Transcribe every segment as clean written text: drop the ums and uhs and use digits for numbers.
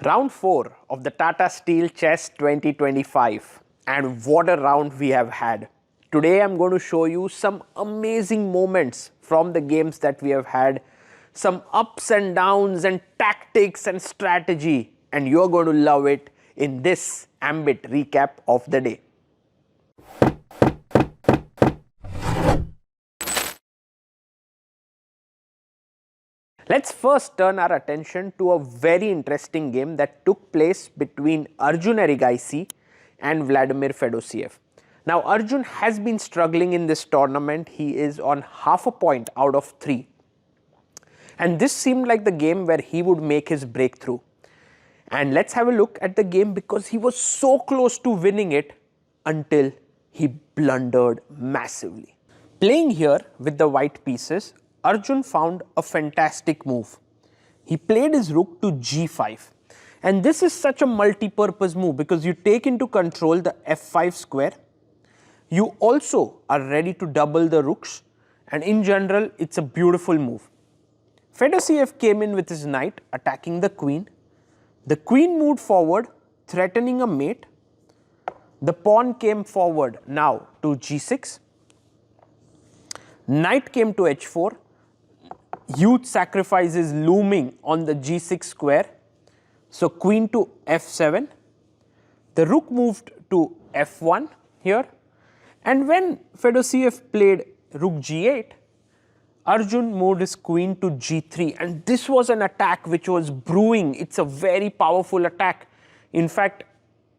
Round 4 of the Tata Steel Chess 2025, and what a round we have had. Today I'm going to show you some amazing moments from the games that we have had, some ups and downs and tactics and strategy, and you're going to love it in this Ambit recap of the day. Let's first turn our attention to a very interesting game that took place between Arjun Erigaisi and Vladimir Fedosiev. Now Arjun has been struggling in this tournament. He is on half a point out of 3. And this seemed like the game where he would make his breakthrough. And let's have a look at the game because he was so close to winning it until he blundered massively. Playing here with the white pieces, Arjun found a fantastic move. He played his rook to g5, and this is such a multi-purpose move because you take into control the f5 square. You also are ready to double the rooks, and in general it's a beautiful move. Fedosiev came in with his knight attacking the queen. The queen moved forward threatening a mate. The pawn came forward now to g6. Knight came to h4. Huge sacrifice is looming on the g6 square. So queen to f7. The rook moved to f1 here. And when Fedosiev played rook g8, Arjun moved his queen to g3. And this was an attack which was brewing. It's a very powerful attack. In fact,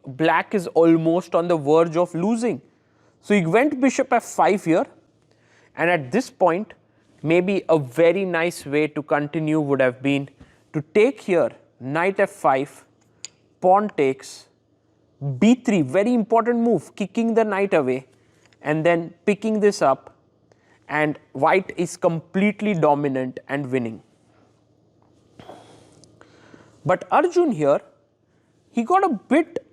black is almost on the verge of losing. So he went bishop f5 here. And at this point, maybe a very nice way to continue would have been to take here knight f5, pawn takes, b3, very important move, kicking the knight away and then picking this up, and white is completely dominant and winning. But Arjun here, he got a bit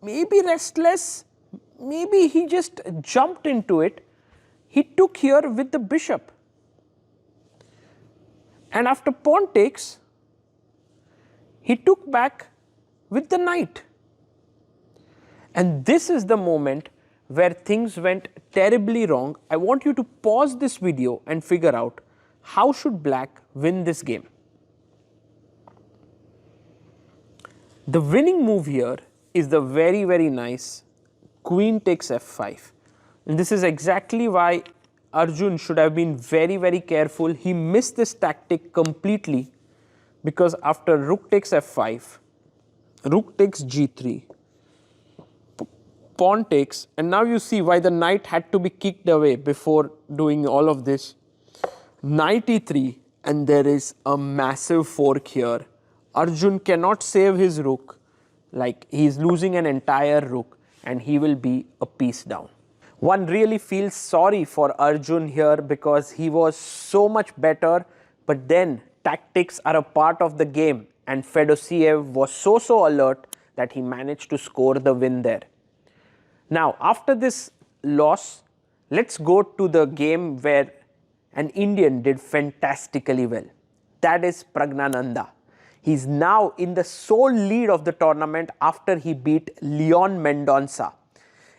maybe restless, maybe he just jumped into it. He took here with the bishop. And after pawn takes, he took back with the knight. And this is the moment where things went terribly wrong. I want you to pause this video and figure out how should black win this game. The winning move here is the very nice queen takes f5. And this is exactly why Arjun should have been very careful. He missed this tactic completely because after rook takes f5, rook takes g3, pawn takes, and now you see why the knight had to be kicked away before doing all of this. Knight e3, and there is a massive fork here. Arjun cannot save his rook, like he is losing an entire rook and he will be a piece down. One really feels sorry for Arjun here because he was so much better, but then tactics are a part of the game and Fedosiev was so alert that he managed to score the win there. Now after this loss, let's go to the game where an Indian did fantastically well. That is Praggnanandhaa. He's now in the sole lead of the tournament after he beat Leon Mendonça.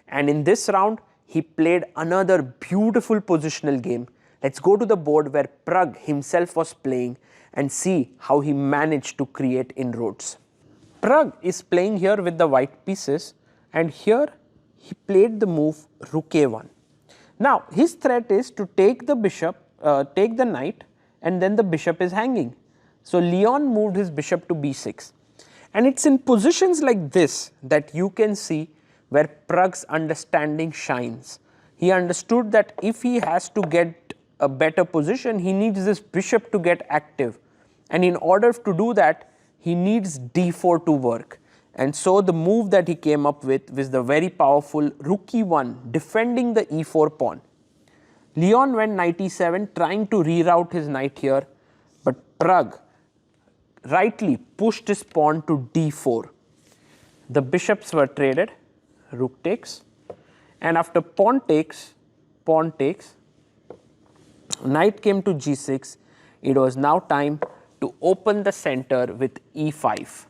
And in this round, he played another beautiful positional game. Let's go to the board where Pragg himself was playing and see how he managed to create inroads. Pragg is playing here with the white pieces, and here he played the move rook a1. Now his threat is to take the bishop, take the knight, and then the bishop is hanging. So Leon moved his bishop to b6. And it's in positions like this that you can see where Pragg's understanding shines. He understood that if he has to get a better position, he needs this bishop to get active. And in order to do that, he needs d4 to work. And so the move that he came up with was the very powerful rook e1, defending the e4 pawn. Leon went knight e7, trying to reroute his knight here, but Pragg rightly pushed his pawn to d4. The bishops were traded. Rook takes, and after pawn takes, knight came to g6. It was now time to open the center with e5.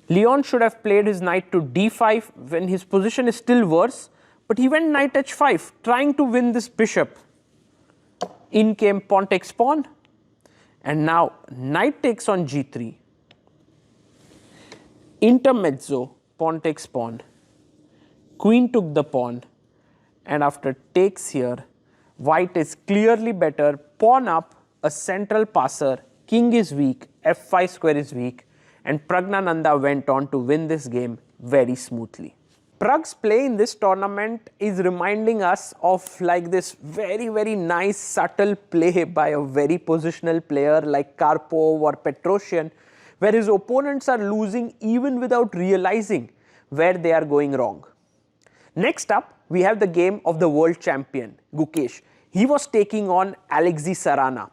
Leon should have played his knight to d5 when his position is still worse, but he went knight h5, trying to win this bishop. In came pawn takes pawn, and now knight takes on g3. Intermezzo, pawn takes pawn. Queen took the pawn, and after takes here, white is clearly better. Pawn up, a central passer, king is weak, f5 square is weak, and Praggnanandhaa went on to win this game very smoothly. Pragg's play in this tournament is reminding us of like this very nice subtle play by a very positional player like Karpov or Petrosyan, where his opponents are losing even without realizing where they are going wrong. Next up, we have the game of the world champion, Gukesh. He was taking on Alexei Sarana.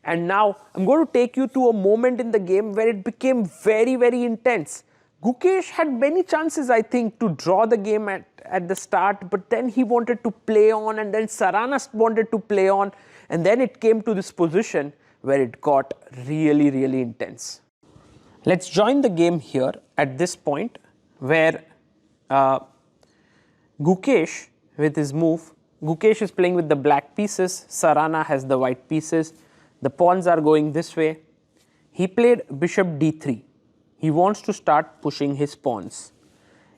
And now I'm going to take you to a moment in the game where it became very intense. Gukesh had many chances, I think, to draw the game at the start, but then he wanted to play on, and then Sarana wanted to play on, and then it came to this position where it got really intense. Let's join the game here at this point where Gukesh with his move, Gukesh is playing with the black pieces, Sarana has the white pieces, the pawns are going this way. He played bishop d3. He wants to start pushing his pawns.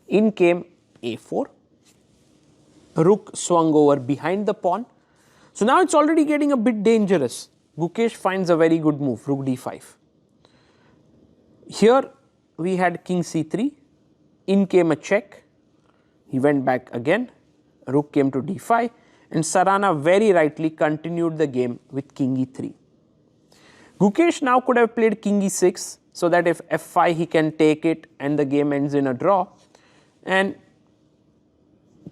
In came a4. Rook swung over behind the pawn. So now it's already getting a bit dangerous. Gukesh finds a very good move, rook d5. Here we had king c3. In came a check. He went back again. Rook came to d5. And Sarana very rightly continued the game with king e3. Gukesh now could have played king e6 so that if f5 he can take it and the game ends in a draw and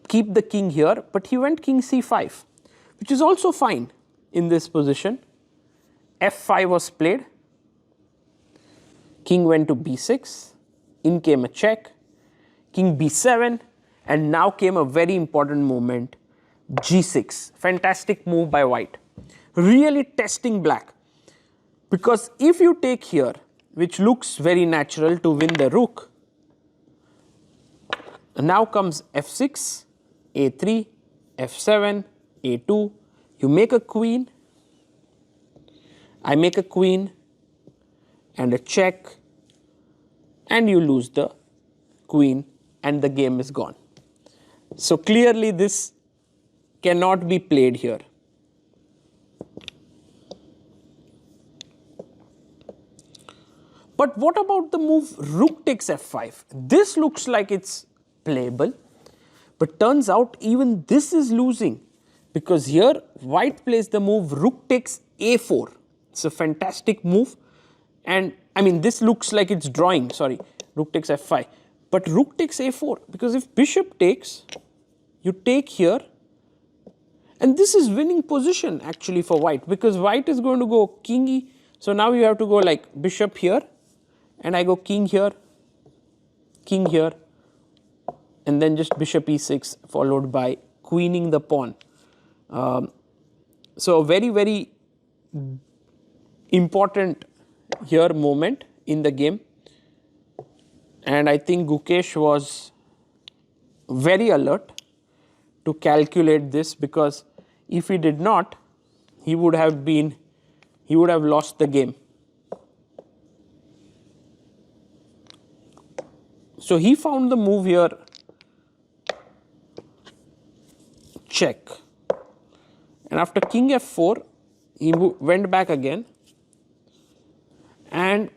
keep the king here, but he went king c5, which is also fine in this position. f5 was played, king went to b6, in came a check, king b7, and now came a very important moment, g6. Fantastic move by white, really testing black. Because if you take here, which looks very natural to win the rook, now comes f6, a3, f7, a2, you make a queen, I make a queen and a check, and you lose the queen and the game is gone. So clearly this cannot be played here. But what about the move rook takes f5? This looks like it's playable, but turns out even this is losing, because here white plays the move rook takes a4. It's a fantastic move, and I mean this looks like it's drawing, sorry, rook takes f5, but rook takes a4, because if bishop takes, you take here, and this is winning position actually for white, because white is going to go king e, so now you have to go like bishop here, and I go king here, and then just bishop e6 followed by queening the pawn. So a very important here moment in the game, and I think Gukesh was very alert to calculate this, because if he did not, he would have lost the game. So he found the move here, check, and after king f4 he went back again, and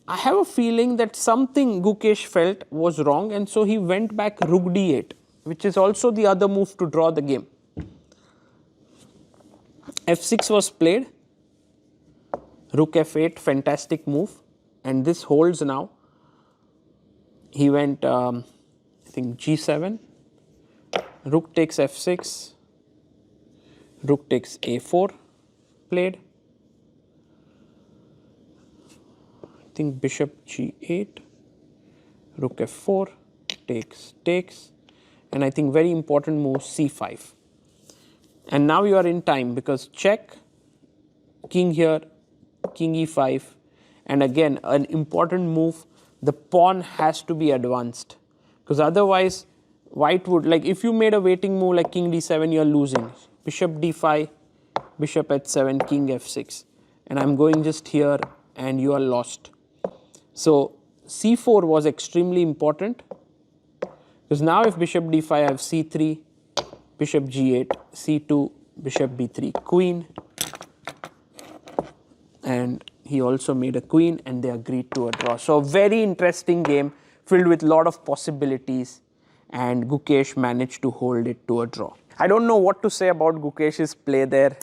I have a feeling that something Gukesh felt was wrong, and so he went back rook d8, which is also the other move to draw the game. f6 was played, rook f8, fantastic move, and this holds now. He went, I think, g7, rook takes f6, rook takes a4 played, I think bishop g8, rook f4, takes, and I think very important move c5. And now you are in time, because check, king here, king e5, and again an important move the pawn has to be advanced, because otherwise white would, like if you made a waiting move like king d7, you're losing. Bishop d5, bishop h7, king f6, and I'm going just here and you are lost. So c4 was extremely important, because now if bishop d5, I have c3, bishop g8, c2, bishop b3, queen, and he also made a queen and they agreed to a draw. So a very interesting game filled with a lot of possibilities, and Gukesh managed to hold it to a draw. I don't know what to say about Gukesh's play there.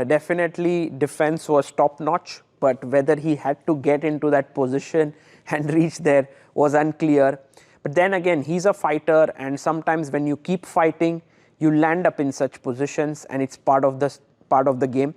Definitely defense was top notch, but whether he had to get into that position and reach there was unclear. But then again, he's a fighter, and sometimes when you keep fighting, you land up in such positions, and it's part of the game.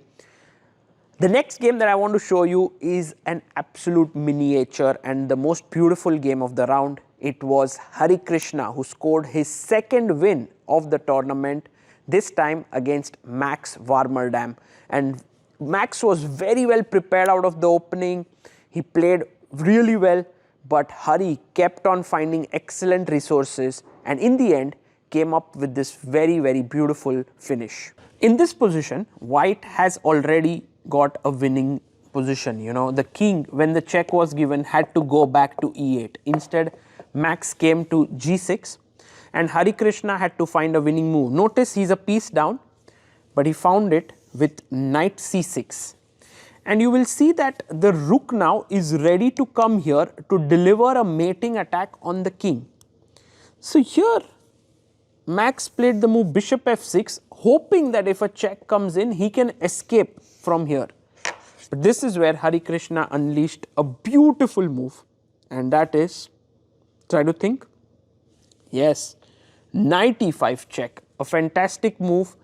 The next game that I want to show you is an absolute miniature and the most beautiful game of the round. It was Harikrishna who scored his second win of the tournament, this time against Max Warmerdam. And Max was very well prepared out of the opening. He played really well, but Hari kept on finding excellent resources and in the end came up with this very, very beautiful finish. In this position, white has already got a winning position. You know, the king, when the check was given, had to go back to e8. Instead, Max came to g6 and Harikrishna had to find a winning move. Notice he's a piece down, but he found it with knight c6. And you will see that the rook now is ready to come here to deliver a mating attack on the king. So here Max played the move bishop f6, hoping that if a check comes in, he can escape from here. But this is where Harikrishna unleashed a beautiful move, and that is, try to think, yes, knight e5 check, a fantastic move.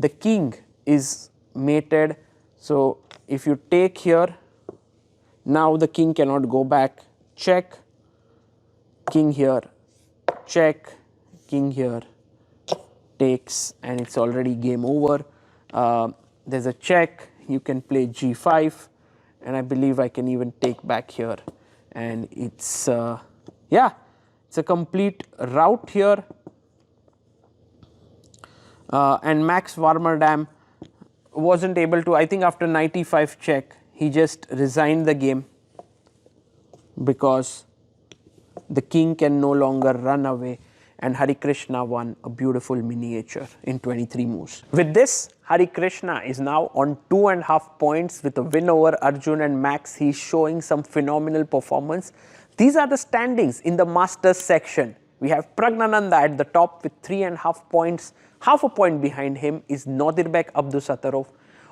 The king is mated, so if you take here, now the king cannot go back, check, king here, check, king here, takes, and it's already game over. There's a check, you can play g5, and I believe I can even take back here, and it's yeah, it's a complete rout here. And Max Warmerdam wasn't able to, I think after knight e5 check, he just resigned the game because the king can no longer run away, and Harikrishna won a beautiful miniature in 23 moves. With this, Harikrishna is now on 2.5 points with a win over Arjun and Max. He's showing some phenomenal performance. These are the standings in the Masters section. We have Praggnanandhaa at the top with 3.5 points. Half a point behind him is Nadirbek Abdusattorov.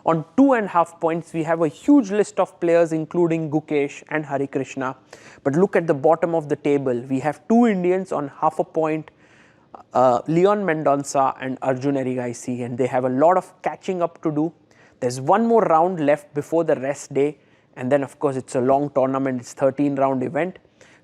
On 2.5 points, we have a huge list of players including Gukesh and Harikrishna. But look at the bottom of the table. We have two Indians on half a point, Leon Mendonça and Arjun Erigaisi, and they have a lot of catching up to do. There's one more round left before the rest day, and then of course it's a long tournament, it's 13-round event.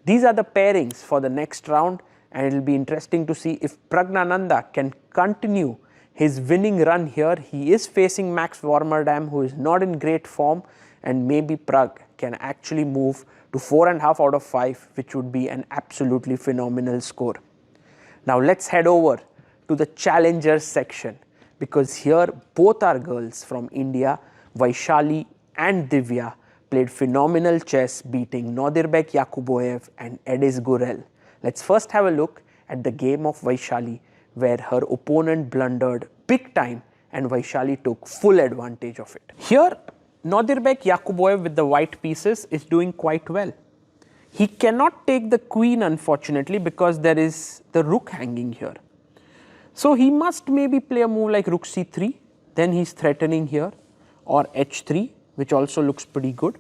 These are the pairings for the next round, and it will be interesting to see if Praggnanandhaa can continue his winning run here. He is facing Max Warmerdam, who is not in great form, and maybe Pragg can actually move to 4.5 out of 5, which would be an absolutely phenomenal score. Now let's head over to the challengers section, because here both our girls from India, Vaishali and Divya, played phenomenal chess, beating Nadirbek Yakuboev and Edis Gurel. Let's first have a look at the game of Vaishali, where her opponent blundered big time and Vaishali took full advantage of it. Here, Nadirbek Yakuboev with the white pieces is doing quite well. He cannot take the queen, unfortunately, because there is the rook hanging here. So he must maybe play a move like rook c3, then he's threatening here, or h3, which also looks pretty good.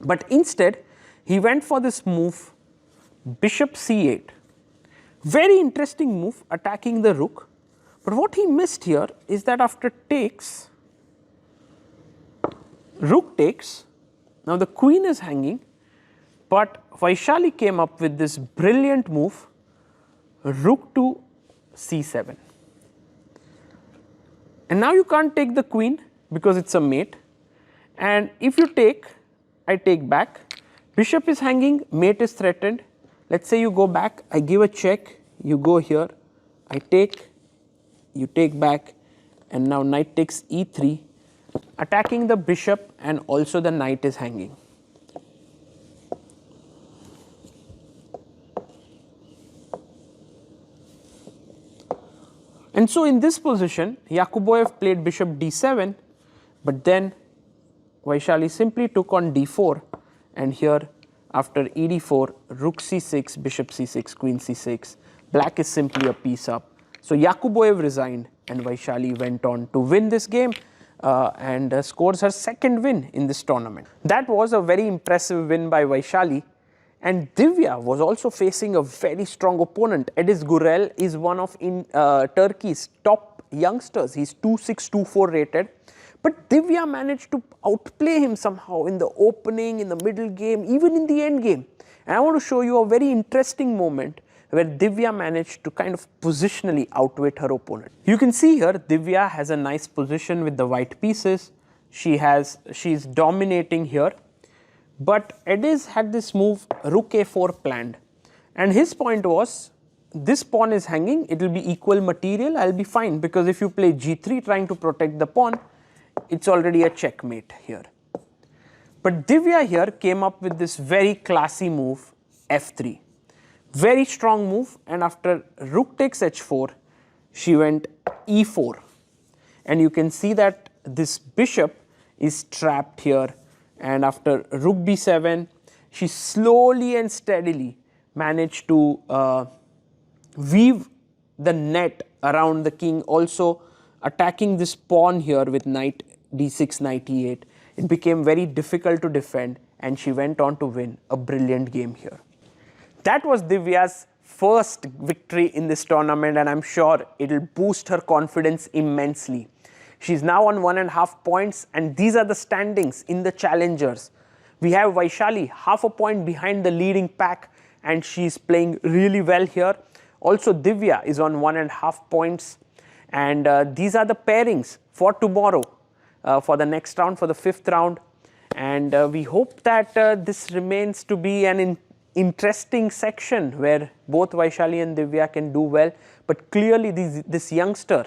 But instead, he went for this move, bishop c8. Very interesting move, attacking the rook. But what he missed here is that after takes, rook takes, now the queen is hanging, but Vaishali came up with this brilliant move, rook to c7. And now you can't take the queen because it's a mate, and if you take, I take back, Bishop is hanging, mate is threatened. Let's say you go back, I give a check, you go here, I take, you take back, and now knight takes e3, attacking the bishop, and also the knight is hanging. And so in this position, Yakuboev played bishop d7, but then Vaishali simply took on d4, and here after ed4, rook c6, bishop c6, queen c6, black is simply a piece up. So Yakuboev resigned, and Vaishali went on to win this game and scores her second win in this tournament. That was a very impressive win by Vaishali. And Divya was also facing a very strong opponent. Edis Gurel is one of Turkey's top youngsters. He's 2.6, 2.4 rated. But Divya managed to outplay him somehow in the opening, in the middle game, even in the end game. And I want to show you a very interesting moment where Divya managed to kind of positionally outwit her opponent. You can see here Divya has a nice position with the white pieces. She's dominating here. But Edis had this move rook a4 planned, and his point was, this pawn is hanging, it will be equal material, I will be fine, because if you play g3 trying to protect the pawn, it's already a checkmate here. But Divya here came up with this very classy move f3, very strong move, and after rook takes h4, she went e4, and you can see that this bishop is trapped here. And after rook b7, she slowly and steadily managed to weave the net around the king, also attacking this pawn here with knight d6, knight e8. It became very difficult to defend, and she went on to win a brilliant game here. That was Divya's first victory in this tournament, and I'm sure it will boost her confidence immensely. She's now on 1.5 points, and these are the standings in the challengers. We have Vaishali half a point behind the leading pack, and she's playing really well here. Also Divya is on 1.5 points, and these are the pairings for tomorrow for the next round, for the 5th round. And we hope that this remains to be an interesting section where both Vaishali and Divya can do well. But clearly this youngster,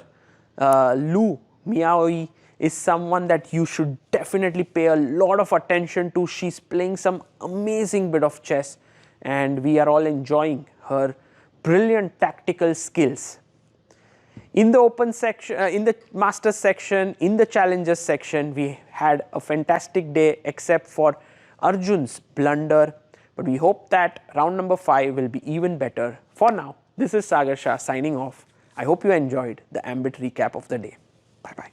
Lu Miaoi, is someone that you should definitely pay a lot of attention to. She's playing some amazing bit of chess, and we are all enjoying her brilliant tactical skills. In the open section, in the masters section, in the challengers section, we had a fantastic day except for Arjun's blunder, but we hope that round number 5 will be even better. For now, this is Sagar Shah signing off. I hope you enjoyed the Ambit recap of the day. Bye-bye.